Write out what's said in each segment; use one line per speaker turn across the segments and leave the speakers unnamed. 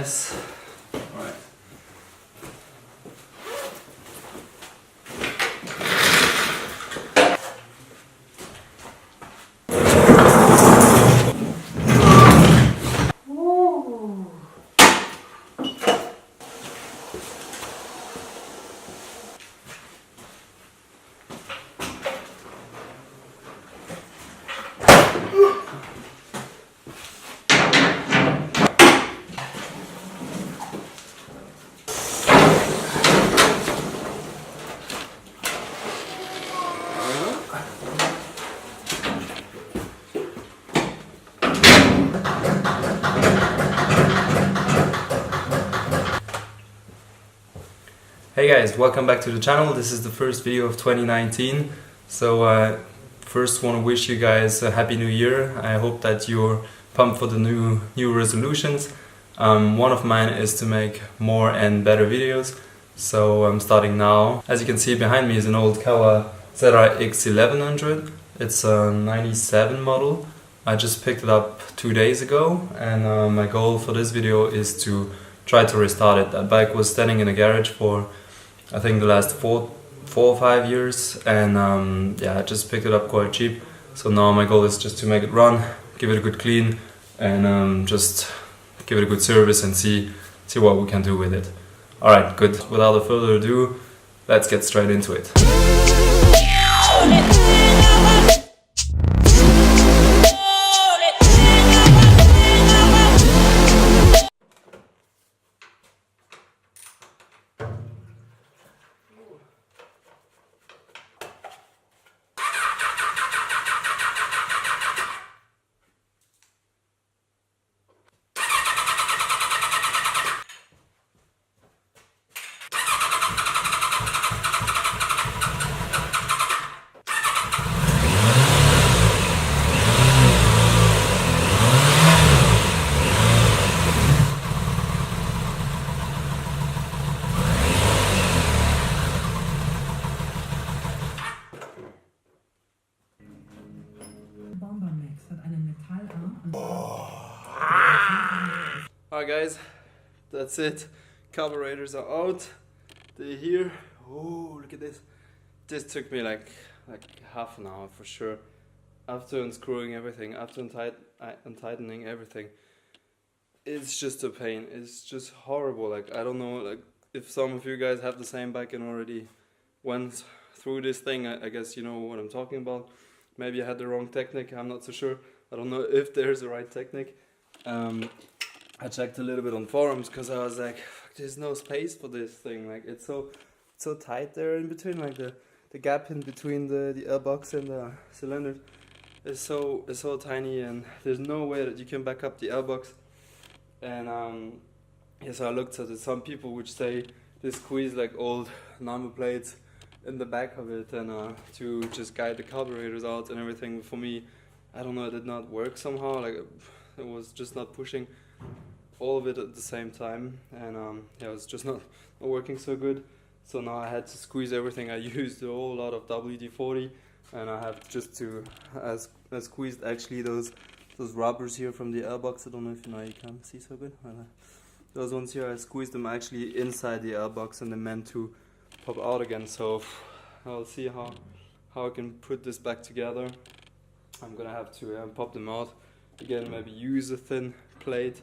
mess. Alright. Hey guys, welcome back to the channel. This is the first video of 2019. So first want to wish you guys a happy new year. I hope that you're pumped for the new resolutions. One of mine is to make more and better videos. So I'm starting now. As you can see behind me is an old Kawasaki ZRX 1100. It's a 97 model. I just picked it up 2 days ago, and my goal for this video is to try to restart it. That bike was standing in a garage for I think the last four or 5 years, and yeah, I just picked it up quite cheap. So now my goal is just to make it run, give it a good clean, and just give it a good service and see what we can do with it. Alright, good. Without further ado, let's get straight into it. Alright guys, that's it. Carburetors are out. They're here. Oh, look at this. This took me like half an hour for sure. After unscrewing everything, after untightening everything. It's just a pain. It's just horrible. Like, I don't know, like, if some of you guys have the same bike and already went through this thing, I guess you know what I'm talking about. Maybe I had the wrong technique, I'm not so sure. I don't know if there's a right technique. I checked a little bit on forums because I was like, fuck, there's no space for this thing. Like, it's so tight there in between, like the gap in between the airbox and the cylinder is so tiny, and there's no way that you can back up the airbox. And yeah, so I looked at it. Some people would say they squeeze like old number plates in the back of it and to just guide the carburetors out and everything. For me, I don't know, it did not work somehow. Like, it was just not pushing all of it at the same time, and yeah, it was just not working so good. So now I had to squeeze everything. I used a whole lot of WD-40, and I have just to I squeezed actually those rubbers here from the airbox. I don't know if you know, you can't see so good. Those ones here, I squeezed them actually inside the airbox, and they're meant to pop out again. So I'll see how I can put this back together. I'm gonna have to pop them out again, maybe use a thin plate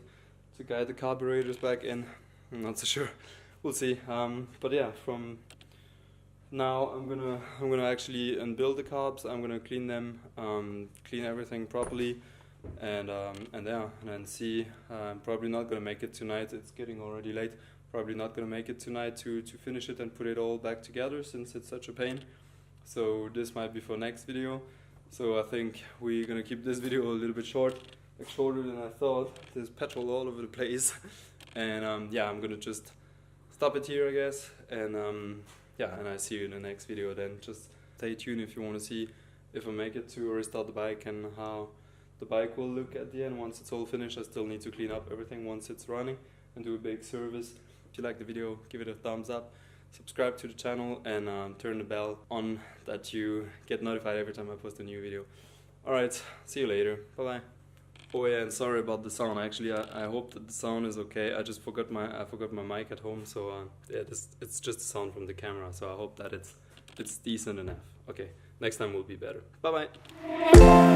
to guide the carburetors back in. I'm not so sure. We'll see. But yeah, from now I'm gonna actually unbuild the carbs. I'm gonna clean them, clean everything properly, and then see. I'm probably not gonna make it tonight. It's getting already late. Probably not gonna make it tonight to finish it and put it all back together, since it's such a pain. So this might be for next video. So I think we're gonna keep this video a little bit short. Like, shorter than I thought. There's petrol all over the place, and yeah, I'm gonna just stop it here, I guess, and yeah, and I see you in the next video. Then just stay tuned if you want to see if I make it to restart the bike and how the bike will look at the end once it's all finished. I still need to clean up everything once it's running and do a big service. If you like the video, give it a thumbs up, subscribe to the channel, and turn the bell on that you get notified every time I post a new video. Alright, see you later. Bye bye. Oh yeah, and sorry about the sound. Actually, I hope that the sound is okay. I just forgot my mic at home, so yeah, it's just the sound from the camera. So I hope that it's decent enough. Okay, next time will be better. Bye bye.